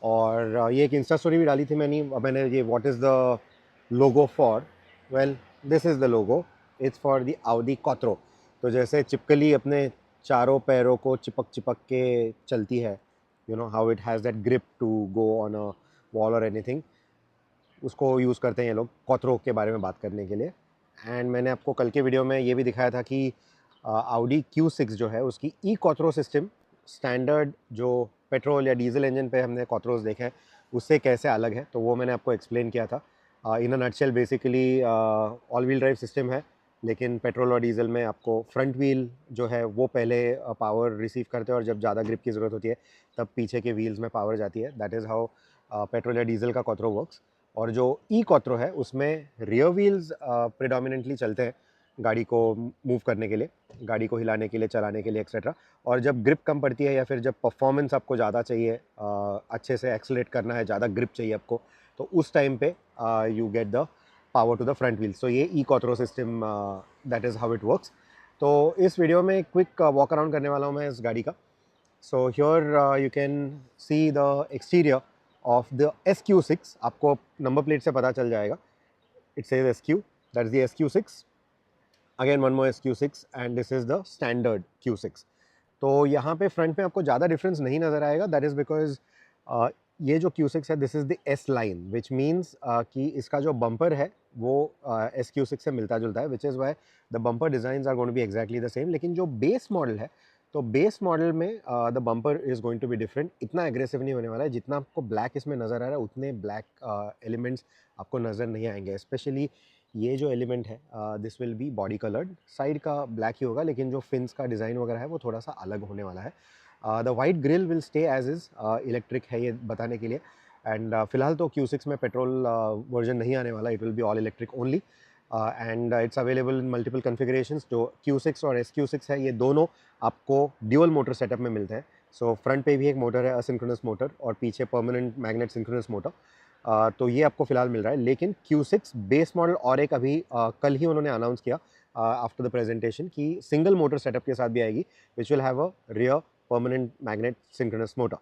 और ये एक इंस्टा स्टोरी भी डाली थी मैंने ये what is the logo for. Well, this is the logo, it's for the Audi Quattro। तो जैसे चिपकली अपने चारों पैरों को चिपक चिपक के चलती है, you know how it has that grip to go on a wall और एनीथिंग, उसको यूज़ करते हैं ये लोग क्वात्रो के बारे में बात करने के लिए। एंड मैंने आपको कल के वीडियो में ये भी दिखाया था कि Audi Q6 जो है उसकी ई क्वात्रो सिस्टम स्टैंडर्ड जो पेट्रोल या डीजल इंजन पे हमने क्वात्रोज देखे हैं उससे कैसे अलग है, तो वो मैंने आपको एक्सप्लेन किया था। In a nutshell basically all wheel drive system है, लेकिन पेट्रोल और डीजल में आपको फ्रंट व्हील जो है वो पहले पावर रिसीव करते हैं और जब ज़्यादा ग्रिप की ज़रूरत होती है तब पीछे के व्हील्स में पावर जाती है। दैट इज़ हाउ पेट्रोल या डीजल का क्वात्रो वर्क्स। और जो ई क्वात्रो है उसमें रियर व्हील्स प्रिडोमिनेंटली चलते हैं गाड़ी को मूव करने के लिए, गाड़ी को हिलाने के लिए, चलाने के लिए एक्सेट्रा। और जब ग्रिप कम पड़ती है या फिर जब परफॉर्मेंस आपको ज़्यादा चाहिए, अच्छे से एक्सलेट करना है, ज़्यादा ग्रिप चाहिए आपको, तो उस टाइम पे you get the power to the front wheel. So ये e quattro system, that is how it works. तो इस वीडियो में क्विक वॉक अराउंड करने वाला हूँ मैं इस गाड़ी का। So here you can see the exterior of the SQ6। आपको नंबर प्लेट से पता चल जाएगा, it says SQ, that's the SQ6, again one more SQ6 and this is the standard Q6। तो यहाँ पे फ्रंट में आपको ज़्यादा डिफरेंस नहीं नज़र आएगा, दैट इज़ बिकॉज ये जो Q6 है this is the S line, which means कि इसका जो बम्पर है वो SQ6 से मिलता जुलता है, which is why the bumper designs are going to be exactly the same. लेकिन जो बेस मॉडल है, तो बेस मॉडल में the bumper is going to be different. इतना एग्रेसिव नहीं होने वाला है, जितना आपको ब्लैक इसमें नज़र आ रहा है उतने ब्लैक एलिमेंट्स आपको नज़र नहीं आएंगे। स्पेशली ये जो एलिमेंट है this will be body coloured, side का ब्लैक ही होगा लेकिन जो फिन्स का डिज़ाइन वगैरह है वो थोड़ा सा अलग होने वाला है। The white grille will stay as is, electric है ये बताने के लिए। एंड फिलहाल तो Q6 में पेट्रोल वर्जन नहीं आने वाला, it will be all electric only. And it's available in multiple configurations. जो Q6 और SQ6 है ये दोनों आपको ड्यूअल मोटर सेटअप में मिलते हैं। सो फ्रंट पे भी एक मोटर है असिंक्रोनस मोटर और पीछे परमानेंट मैग्नेट सिंक्रोनस मोटर। तो ये आपको फिलहाल मिल रहा है। लेकिन Q6 बेस मॉडल और एक अभी कल ही उन्होंने अनाउंस किया आफ्टर द प्रेजेंटेशन कि सिंगल मोटर सेटअप के साथ भी आएगी, which will have a rear permanent magnet synchronous motor.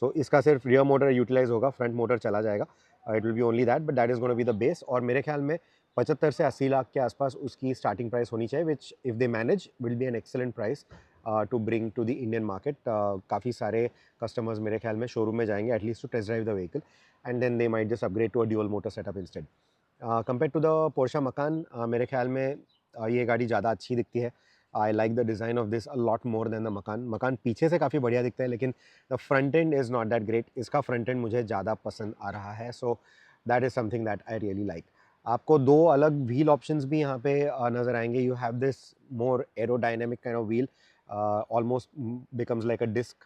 So इसका सिर्फ रियर मोटर यूटिलाइज होगा, फ्रंट मोटर चला जाएगा। It will be only that, but that is gonna be the base. और मेरे ख्याल में 75 से 80 लाख के आसपास उसकी स्टार्टिंग प्राइस होनी चाहिए, which if they manage will be an excellent price to bring to the Indian market. काफ़ी सारे कस्टमर्स मेरे ख्याल में शोरूम में जाएंगे at least to test drive the vehicle, and then they might just upgrade to a dual motor setup instead. Compare to the Porsche Macan, मेरे ख्याल में ये गाड़ी ज़्यादा अच्छी दिखती है। I like the design of this a lot more than the मकान। मकान पीछे से काफ़ी बढ़िया दिखता है लेकिन the front end is not that great. इसका फ्रंट एंड मुझे ज़्यादा पसंद आ रहा है। So that is something that I really like. आपको दो अलग व्हील ऑप्शंस भी यहाँ पे नज़र आएंगे। You have this more aerodynamic kind of wheel, almost becomes like a disc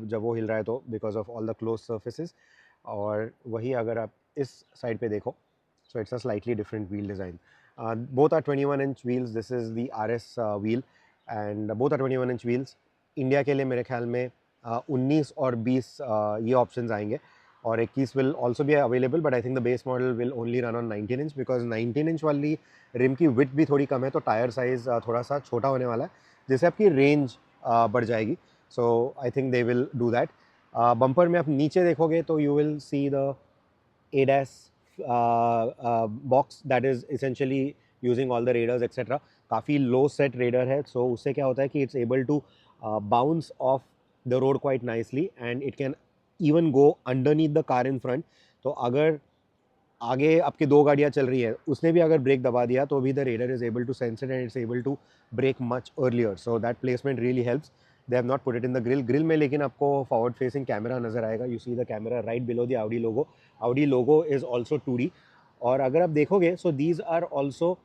जब वो हिल रहा है तो, because of all the close surfaces. और वही अगर आप इस साइड पे देखो, so it's a slightly different wheel design. Both are 21-inch wheels. This is the RS wheel and both are 21-inch wheels. India के लिए मेरे ख्याल में 19 और 20 ये ऑप्शंस आएंगे और 21 will also be available, but I think the base model will only run on 19 inch, because 19 inch वाली रिम की विड्थ भी थोड़ी कम है तो टायर साइज़ थोड़ा सा छोटा होने वाला है, जिससे आपकी रेंज बढ़ जाएगी। So I think they will do that. Bumper में आप नीचे देखोगे तो you will see the ADAS box that is essentially using all the radars etc. काफ़ी लो सेट रेडर है, सो उससे क्या होता है कि it's able to bounce off the road quite nicely and it can even go underneath the car in front. तो अगर आगे आपकी दो गाड़ियाँ चल रही है, उसने भी अगर ब्रेक दबा दिया तो भी the radar is able to sense it and it's able to brake much earlier. So that placement really helps. They have not put it in the grille में, लेकिन आपको फॉरवर्ड फेसिंग कैमरा नजर आएगा। You see the camera right below the Audi logo. Audi logo is also 2D। और अगर आप देखोगे so these are also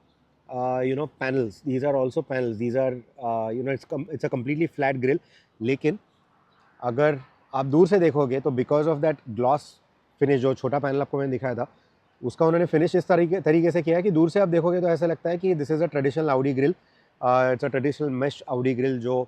panels, these are also panels, these are it's a completely flat grill. लेकिन अगर आप दूर से देखोगे तो because of that gloss finish, जो छोटा पैनल आपको मैंने दिखाया था, उसका उन्होंने फिनिश इस तरीके से किया है कि दूर से आप देखोगे तो ऐसा लगता है कि this is a traditional Audi grille. It's a traditional mesh Audi grille जो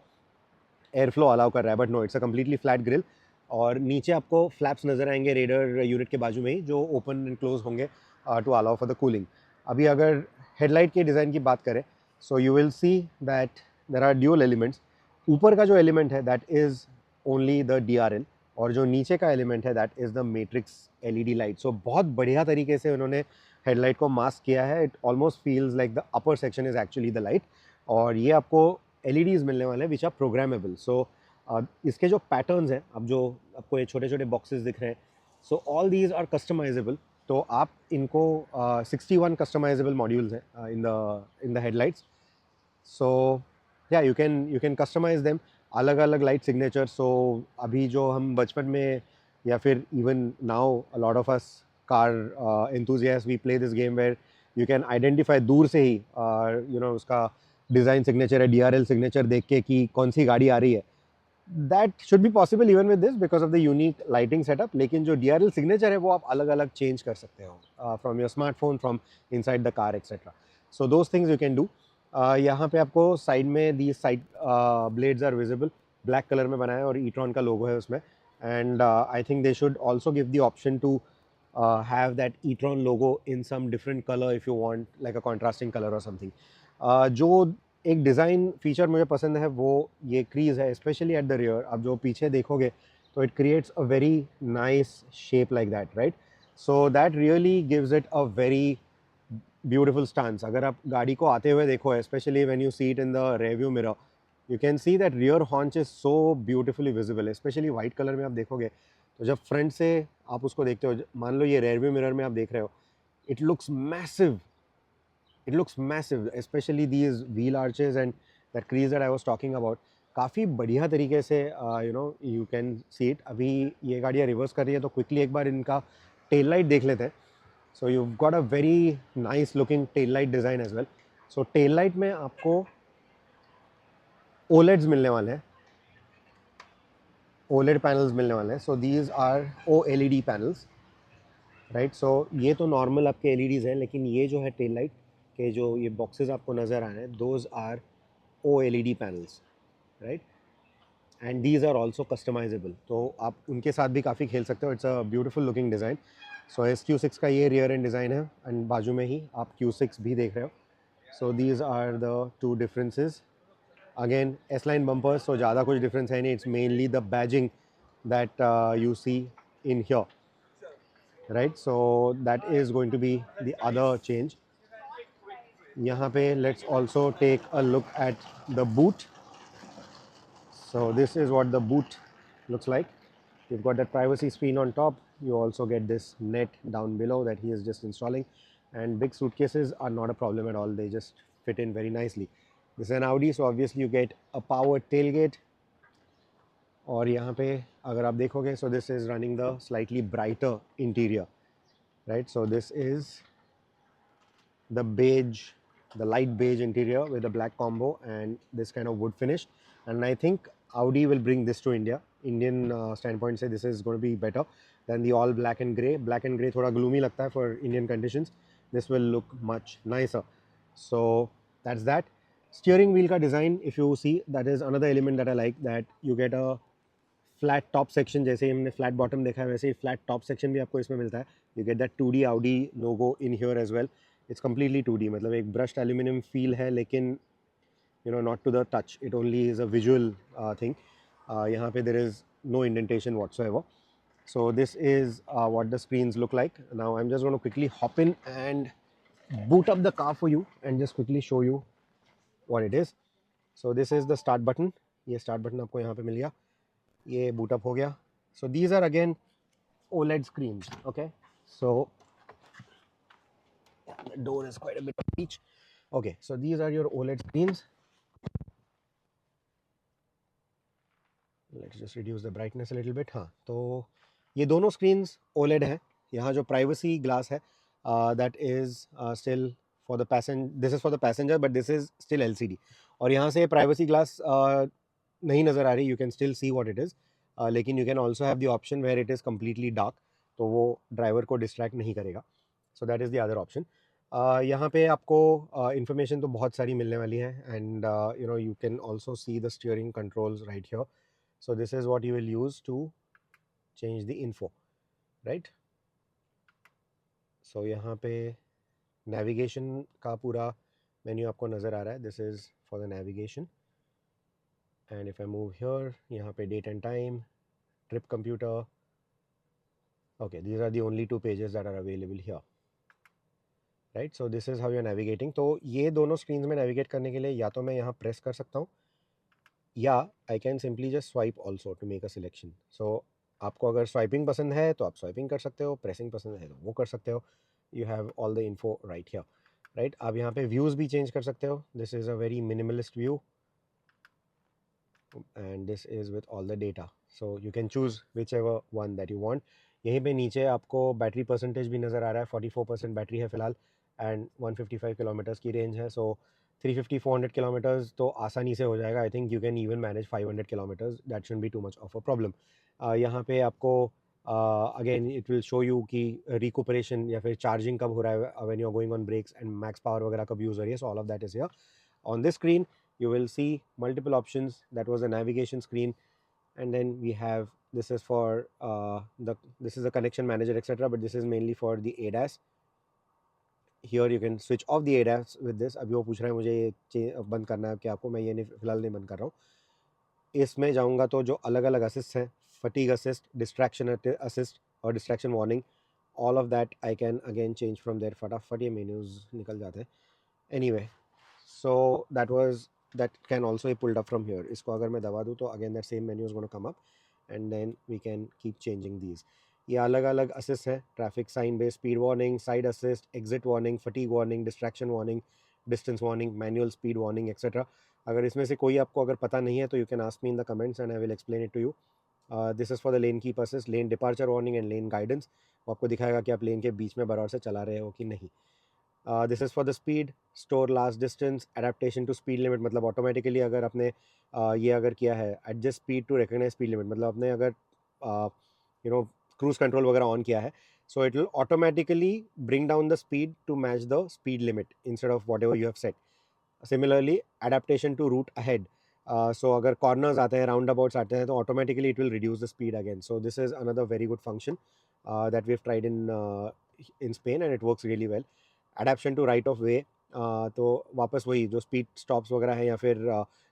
एयर फ्लो अलाउ कर रहा है, but no, it's a completely flat grille. और नीचे आपको फ्लैप्स नज़र आएंगे रेडर यूनिट के बाजू में ही, जो ओपन एंड क्लोज होंगे to allow for the cooling. अभी अगर हेडलाइट के डिज़ाइन की बात करें, so you will see that there are dual elements. ऊपर का जो एलिमेंट है that is only the DRL, और जो नीचे का एलिमेंट है that is the matrix LED light. So बहुत बढ़िया तरीके से उन्होंने हेडलाइट को मास्क किया है. It almost feels like the upper section is actually the light. और ये आपको एलईडीज मिलने वाले हैं विच आर प्रोग्रामेबल. सो इसके जो पैटर्न्स हैं, अब जो आपको ये छोटे छोटे बॉक्सेस दिख रहे हैं, so all these are customisable. तो आप इनको 61 कस्टमाइजेबल मॉड्यूल्स हैं इन द हेडलाइट्स. सो या यू कैन कस्टमाइज देम अलग अलग लाइट सिग्नेचर. सो अभी जो हम बचपन में या फिर even now a lot of us car enthusiasts we play this game where you can identify दूर से ही उसका डिज़ाइन सिग्नेचर है, डीआरएल सिग्नेचर देख के कि कौन सी गाड़ी आ रही है. That should be possible even with this because of the unique lighting setup. लेकिन जो डीआरएल सिग्नेचर है वो आप अलग अलग चेंज कर सकते हो from your smartphone, from inside the car etcetera. So those things you can do. यहाँ पे आपको साइड में the side blades are visible. Black colour में बना है और ईट्रॉन का लोगो है उसमें. And I think they should also give the option to have that e-tron logo in some different color if you want like a contrasting color or something. जो एक design feature मुझे पसंद है वो ये क्रीज है, स्पेशली एट द रियर. आप जो पीछे देखोगे तो it creates a very nice shape like that, right. So that really gives it a very beautiful stance. अगर आप गाड़ी को आते हुए देखो, specially when you see it in the rearview mirror, you can see that rear haunch is so beautifully visible. Specially white colour में आप देखोगे तो जब फ्रंट से आप उसको देखते हो, मान लो ये रियरव्यू मिरर में आप देख रहे हो, it looks massive. It looks massive, especially these wheel arches and that crease that I was talking about. काफ़ी बढ़िया तरीके से you can see it. अभी ये गाड़ियाँ रिवर्स कर रही है तो क्विकली एक बार इनका टेल लाइट देख लेते हैं. So you got a very nice looking tail light design as well. So tail light में आपको ओलेड्स मिलने वाले हैं, ओलेड पैनल्स मिलने वाले हैं. So these are OLED panels, right. So ये तो नॉर्मल आपके एलईडीज़ हैं, लेकिन ये जो है टेल लाइट के जो ये बॉक्सेस आपको नज़र आ रहे हैं, those are OLED panels, right. And these are also customisable. तो आप उनके साथ भी काफ़ी खेल सकते हो. It's a beautiful looking design. So SQ6 का ये रियर एंड डिज़ाइन है एंड बाजू में ही आप Q6 भी देख रहे हो. So these are the two differences. Again S line bumpers, so ज़्यादा कुछ डिफरेंस है नहीं. It's mainly the badging that you see in here, right. So that is going to be the other change. यहाँ पे let's also take a look at the boot. So this is what the boot looks like. You've got that privacy screen on top. You also get this net down below that he is just installing, and big suitcases are not a problem at all. They just fit in very nicely. This is an Audi, so obviously you get a powered tailgate. और यहाँ पे अगर आप देखोगे, so this is running the slightly brighter interior, right. So this is the beige, the light beige interior with a black combo and this kind of wood finish. And I think Audi will bring this to India. Indian standpoint say this is going to be better than the all black and grey. Black and grey thoda gloomy लगता है for Indian conditions. This will look much nicer. So that's that. Steering wheel का design, if you see, that is another element that I like, that you get a flat top section. जैसे हमने flat bottom देखा है वैसे ही flat top section भी आपको इसमें मिलता है. You get that 2D Audi logo in here as well. It's completely 2D, मतलब एक ब्रश्ड एल्यूमिनियम फील है, लेकिन not to the touch. It only is a visual thing. यहाँ पे there is no indentation whatsoever. So this is what the screens look like. Now I'm just going to quickly hop in and boot up the car for you and just quickly show you what it is. So this is the start button. ये start button आपको यहाँ पे मिल गया. ये boot up हो गया. So these are again OLED screens. Okay. So the door is quite a bit of reach. Okay. So these are your OLED screens. Let's just reduce the brightness a little bit. हाँ, तो ये दोनों screens OLED है. यहाँ जो privacy glass है, that is still for the passenger. This is for the passenger, but this is still LCD. और यहाँ से privacy glass नहीं नज़र आ रही. You can still see what it is. लेकिन you can also have the option where it is completely dark. तो वो driver को distract नहीं करेगा. So that is the other option. यहाँ पे आपको information तो बहुत सारी मिलने वाली है. And you can also see the steering controls right here. So this is what you will use to change the info, right. So यहाँ पे navigation का पूरा menu आपको नज़र आ रहा है. This is for the navigation. And if I move here, यहाँ पे date and time, trip computer. Okay, these are the only two pages that are available here, right? So this is how you're navigating. तो ये दोनों screens में navigate करने के लिए या तो मैं यहाँ press कर सकता हूँ, या I can simply just swipe also to make a selection. So आपको अगर swiping पसंद है तो आप swiping कर सकते हो, pressing पसंद है तो वो कर सकते हो. You have all the info right here, right? आप यहाँ पे views भी change कर सकते हो. This is a very minimalist view, and this is with all the data, so you can choose whichever one that you want. यहीं पे नीचे आपको बैटरी परसेंटेज भी नज़र आ रहा है. 44% बैटरी है फ़िलहाल, एंड 155 किलोमीटर्स की रेंज है. सो 350-400 किलोमीटर्स तो आसानी से हो जाएगा. I think you can even manage 500 kilometres. That should be too much of a problem. यहाँ पे आपको again it will show you कि रिकुपरेशन या फिर चार्जिंग कब हो रहा है when you are going on brakes, and max power वगैरह कब यूज़ हो रही है. So all of that is here on this screen. You will see multiple options. That was a navigation screen, and then we have, this is for this is a connection manager, etc., but this is mainly for the ADAS. Here you can switch off the ADAS with this. अभी वो पूछ रहा है मुझे ये बंद करना है कि आपको, मैं ये नहीं, फिलहाल नहीं बंद कर रहा हूँ. इसमें जाऊँगा तो जो अलग अलग असिस्ट हैं, फटीग असिस्ट, डिस्ट्रैक्शन असिस्ट और distraction warning, all of that I can again change from there. फटाफट ये मेन्यूज निकल जाते हैं. Anyway, so that can also be pulled up from here. इसको अगर मैं दबा दूँ तो again that same menu is going to come up, and then we can keep changing these. ये अलग अलग असिस्ट है. Traffic sign based speed warning, side assist, exit warning, fatigue warning, distraction warning, distance warning, manual speed warning, etcetera. अगर इसमें से कोई आपको अगर पता नहीं है तो you can ask me in the comments and I will explain it to you. This is for the lane keep assist, lane departure warning and lane guidance. वो आपको दिखाएगा कि आप लेन के बीच में बराबर से चला रहे हो कि नहीं. This is for the speed, store last distance, adaptation to speed limit, मतलब ऑटोमेटिकली अगर आपने ये अगर किया है adjust speed to recognise speed limit, मतलब आपने अगर यू नो क्रूज कंट्रोल वगैरह ऑन किया है, so it will automatically bring down the speed to match the speed limit instead of whatever you have set. Similarly adaptation to route ahead, so अगर corners आते हैं, roundabouts आते हैं, तो automatically it will reduce the speed again. So this is another very good function that we have tried in Spain and it works really well. Adaptation to right of way, तो वापस वही जो speed stops वगैरह हैं या फिर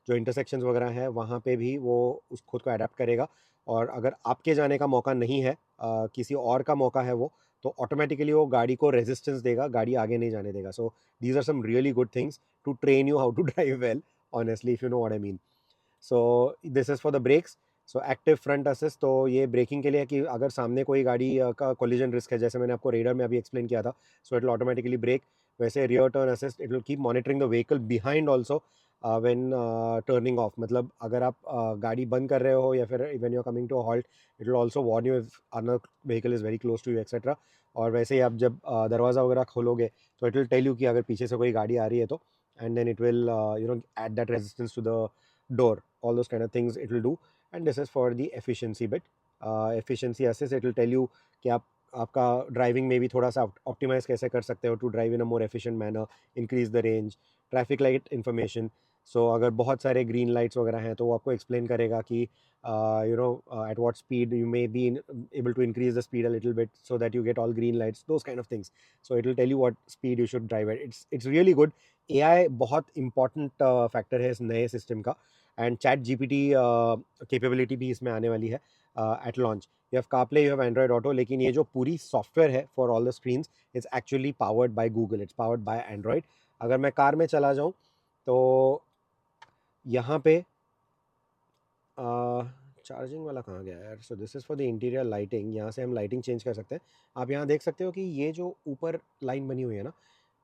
जो intersections वगैरह हैं वहाँ पे भी वो उस खुद को अडेप्ट करेगा. और अगर आपके जाने का मौका नहीं है, किसी और का मौका है वो, तो ऑटोमेटिकली वो गाड़ी को रेजिस्टेंस देगा, गाड़ी आगे नहीं जाने देगा. So these are some really good things to train you how to drive well, honestly, if you know what I mean. So this is for the brakes. So active front assist, तो ये breaking के लिए है कि अगर सामने कोई गाड़ी का कोलिजन रिस्क है, जैसे मैंने आपको रेडर में अभी एक्सप्लेन किया था, so it will automatically brake. वैसे rear turn assist, it will keep monitoring the vehicle behind also when turning off. मतलब अगर आप गाड़ी बंद कर रहे हो या फिर when you are coming to a halt, it will also warn you if another vehicle is very close to you, etcetera. और वैसे ही आप जब दरवाज़ा वगैरह खोलोगे तो इट विल टेल यू कि अगर पीछे से कोई गाड़ी आ रही है तो, and then it will add that resistance to the door. All those kind of things it will do. And this is for the efficiency bit. Efficiency assist, it will tell you कि आप आपका driving में भी थोड़ा सा optimise कैसे कर सकते हो to drive in a more efficient manner, increase the range. Traffic light information, so अगर बहुत सारे ग्रीन लाइट्स वगैरह हैं तो वो आपको एक्सप्लेन करेगा कि at what speed you may be able to increase the speed a little bit so that you get all green lights, those kind of things. So it will tell you what speed you should drive at. It's really good. AI बहुत important factor है इस नए system का. And chat GPT capability भी इसमें आने वाली है at launch. You have CarPlay, you have Android Auto, लेकिन ये जो पूरी सॉफ्टवेयर है for all the screens, it's actually powered by Google, it's powered by Android. अगर मैं कार में चला जाऊँ तो यहाँ पे चार्जिंग वाला कहाँ गया यार. सो this is for the interior lighting. यहाँ से हम लाइटिंग चेंज कर सकते हैं. आप यहाँ देख सकते हो कि ये जो ऊपर लाइन बनी हुई है ना,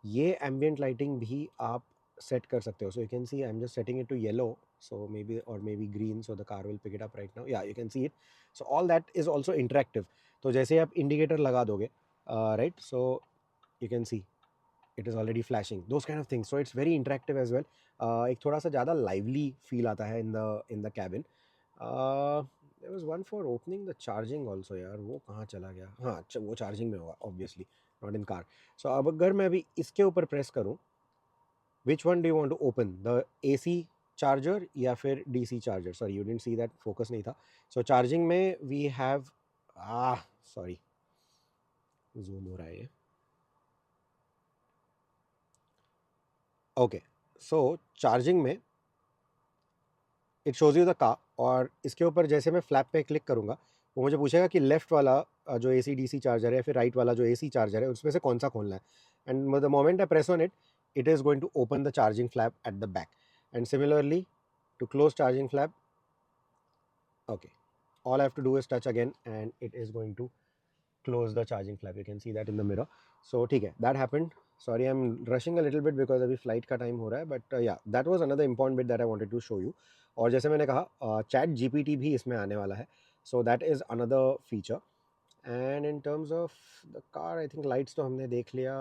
ये एम्बियंट लाइटिंग भी आप सेट कर सकते हो. So you can see I am just setting it to yellow, so maybe और maybe green, so the car will pick it up right now. या you can see it. So all that is also interactive. तो जैसे आप indicator लगा दोगे, right, so you can see it is already flashing, those kind of things. So it's very interactive as well. एक थोड़ा सा ज़्यादा लाइवली फील आता है in the cabin. There was one for opening the charging also. यार वो कहाँ चला गया. हाँ, वो चार्जिंग में होगा obviously, not in car. So अब अगर मैं अभी इसके ऊपर प्रेस करूँ, which one do you want to open, the AC charger या फिर DC charger. Sorry, you didn't see that, focus नहीं था. सो चार्जिंग में वी हैव सॉरी, जूम हो रहा है ये. ओके, सो चार्जिंग में it shows you the car, और इसके ऊपर जैसे मैं फ्लैप पे क्लिक करूँगा वो मुझे पूछेगा कि लेफ्ट वाला जो AC DC चार्जर है या फिर राइट वाला जो AC चार्जर है उसमें से कौन सा खोलना है, and the moment I press on it, it is going to open the charging flap at the back. And similarly, to close charging flap, okay, all I have to do is touch again and it is going to close the charging flap. You can see that in the mirror. So ठीक है, that happened. Sorry, I'm rushing a little bit because अभी flight का time हो रहा है, but yeah, that was another important bit that I wanted to show you. और जैसे मैंने कहा chat GPT भी इसमें आने वाला है, so that is another feature. And in terms of the car, I think lights तो हमने देख लिया.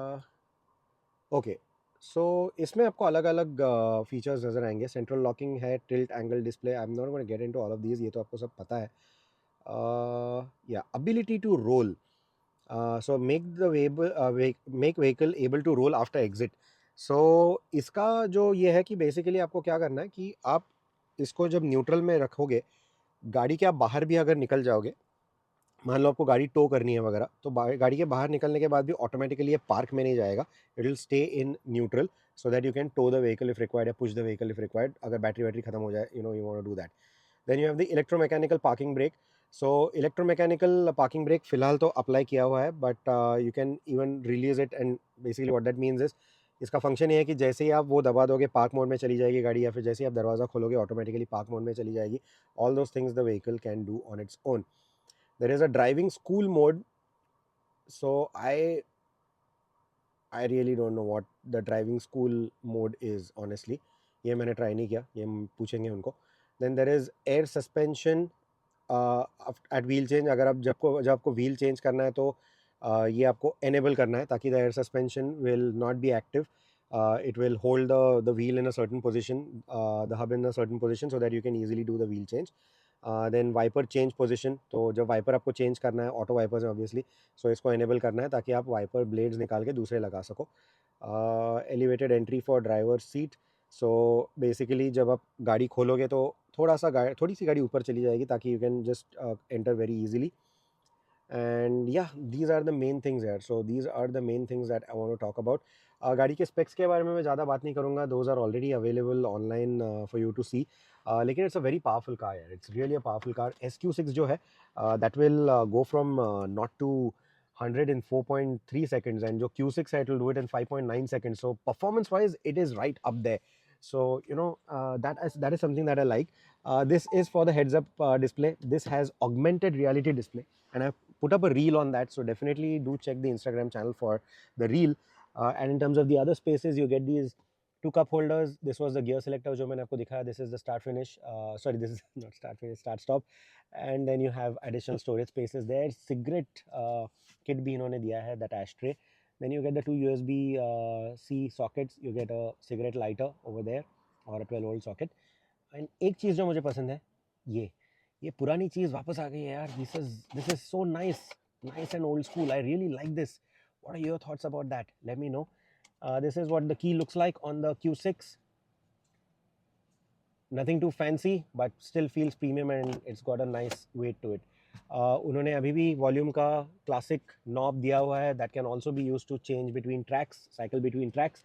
ओके, सो इसमें आपको अलग अलग फीचर्स नज़र आएंगे. सेंट्रल लॉकिंग है, tilt angle display. I am not going to get into all of these, ये तो आपको सब पता है. या ability to roll, so make vehicle able to roll after exit. So इसका जो ये है कि बेसिकली आपको क्या करना है कि आप इसको जब न्यूट्रल में रखोगे, गाड़ी के आप बाहर भी अगर निकल जाओगे, मान लो आपको गाड़ी टो करनी है वगैरह, तो गाड़ी के बाहर निकलने के बाद भी ऑटोमेटिकली ये पार्क में नहीं जाएगा. It will stay in neutral so that you can tow the vehicle if required या push the vehicle if required, अगर बैटरी खत्म हो जाए, you want to do that. Then you have the electromechanical parking brake. So electromechanical parking brake फिलहाल तो apply किया हुआ है, but you can even release it. And basically what that means is, इसका फंक्शन ये है कि जैसे ही आप वो दबा दोगे पार्क मोड में चली जाएगी गाड़ी, या फिर जैसे ही आप दरवाज़ा खोलोगे ऑटोमेटिकली पार्क मोड में चली जाएगी. All those things the vehicle can do on its own. There is a driving school mode. So I really don't know what the driving school mode is, honestly. ये मैंने try नहीं किया, ये हम पूछेंगे उनको. Then there is air suspension at wheel change. अगर आप जब आपको व्हील चेंज करना है तो ये आपको enable करना है ताकि the air suspension will not be active. It will hold the wheel in a certain position, the hub in a certain position, so that you can easily do the wheel change. Then wiper change position, तो जब wiper आपको change करना है, auto wipers है obviously, so इसको enable करना है ताकि आप वाइपर ब्लेड्स निकाल के दूसरे लगा सको. Elevated entry for driver seat. So basically जब आप गाड़ी खोलोगे तो थोड़ी सी गाड़ी ऊपर चली जाएगी ताकि you can just enter very easily. And या these are the main things here. So these are the main things that I want to talk about. गाड़ी के स्पेक्स के बारे में मैं ज़्यादा बात नहीं करूँगा, those are already available online for you to see. लेकिन it's a very powerful car यार, it's really a powerful car. SQ6 जो है that will go from nought to 100 in 4.3 seconds, and जो Q6 है it will do it in 5.9 seconds. So performance wise it is right up there. So that is something that I like. This is for the heads up display. This has augmented reality display, and I've put up a reel on that, so definitely do check the Instagram channel for the reel. And in terms of the other spaces, you get these two cup holders. This was the gear selector जो मैंने आपको दिखाया. This is the start finish, sorry, this is not start finish, start stop. And then you have additional storage spaces there. Cigarette kit भी इन्होंने दिया है, that ashtray. Then you get the two USB C sockets. You get a cigarette lighter over there और a 12 volt socket. And एक चीज़ जो मुझे पसंद है, ये पुरानी चीज़ वापस आ गई है यार. This is so nice and old school. I really like this. What are your thoughts about that? Let me know. This is what the key looks like on the Q6. Nothing too fancy, but still feels premium and it's got a nice weight to it. उन्होंने अभी भी volume का classic knob दिया हुआ है that can also be used to change between tracks, cycle between tracks,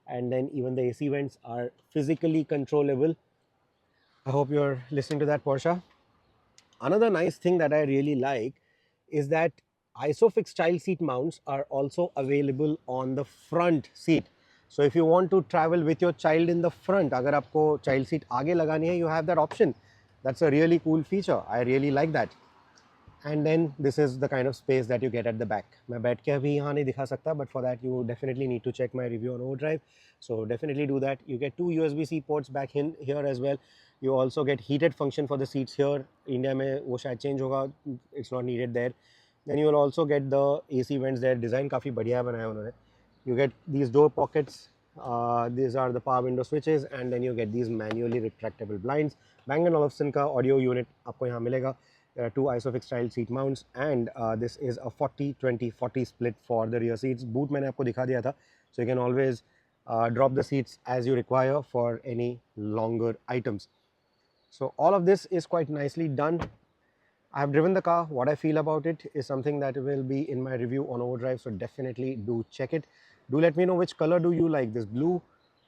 and then even the AC vents are physically controllable. I hope you're listening to that, Porsche. Another nice thing that I really like is that ISOFIX child seat mounts are also available on the front seat. So if you want to travel with your child in the front, अगर आपको child seat आगे लगानी है, you have that option. That's a really cool feature. I really like that. And then this is the kind of space that you get at the back. मैं बैठ के अभी यहाँ नहीं दिखा सकता, but for that you definitely need to check my review on Overdrive. So definitely do that. You get two USB-C ports back in here as well. You also get heated function for the seats here. India में वो शायद change होगा. It's not needed there. Then you will also get the AC vents there. Design काफ़ी बढ़िया बनाया उन्होंने. You get these door pockets. These are the power window switches, and then you get these manually retractable blinds. Bang & Olufsen का audio unit आपको यहाँ मिलेगा. There are two ISOFIX style seat mounts, and this is a 40-20-40 split for the rear seats. Boot मैंने आपको दिखा दिया था, so you can always drop the seats as you require for any longer items. So all of this is quite nicely done. I have driven the car. What I feel about it is something that will be in my review on Overdrive, so definitely do check it. Do let me know which color do you like, this blue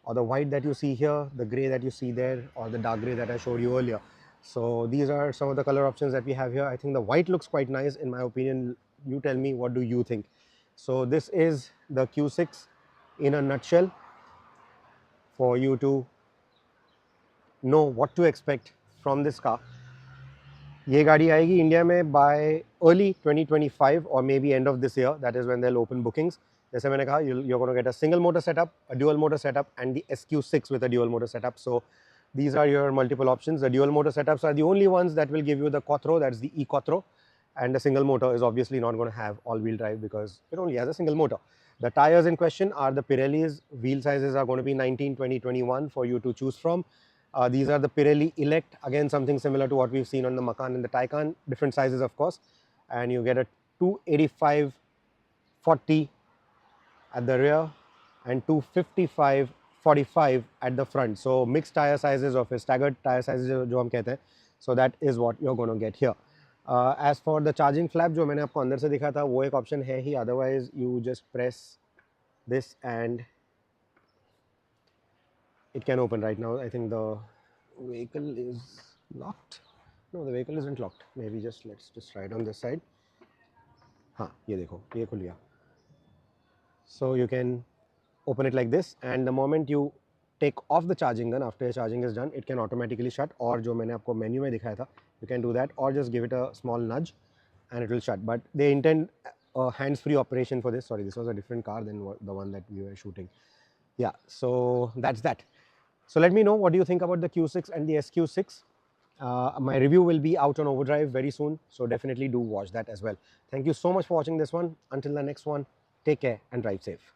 or the white that you see here, the gray that you see there, or the dark gray that I showed you earlier. So these are some of the color options that we have here. I think the white looks quite nice in my opinion. You tell me, what do you think? So this is the Q6 in a nutshell, for you to know what to expect from this car. ये गाड़ी आएगी India में by early 2025 or maybe end of this year. That is when they'll open bookings. जैसे मैंने कहा, you're going to get a single motor setup, a dual motor setup, and the SQ6 with a dual motor setup. So these are your multiple options. The dual motor setups are the only ones that will give you the Quattro, that's the e-Quattro, and the single motor is obviously not going to have all-wheel drive because it only has a single motor. The tires in question are the Pirellis. Wheel sizes are going to be 19, 20, 21 for you to choose from. These are the Pirelli Elect, again something similar to what we've seen on the Macan and the Taycan, different sizes of course, and you get a 285/40 at the rear and 255/45 at the front. So mixed tire sizes or staggered tire sizes जो हम कहते हैं. So that is what you're going to get here. As for the charging flap जो मैंने आपको अंदर से दिखा था वो एक option है ही, otherwise you just press this and it can open. Right now I think the vehicle is locked. No, the vehicle isn't locked. Maybe let's just try it on this side. हाँ ये देखो ये खुल गया. So you can open it like this, and the moment you take off the charging gun, after the charging is done, it can automatically shut. और जो मैंने आपको menu में दिखाया था, you can do that, or just give it a small nudge and it will shut. But they intend a hands-free operation for this. Sorry, this was a different car than the one that we were shooting. Yeah, so that's that. So let me know what do you think about the Q6 and the SQ6. My review will be out on Overdrive very soon, so definitely do watch that as well. Thank you so much for watching this one. Until the next one, take care and drive safe.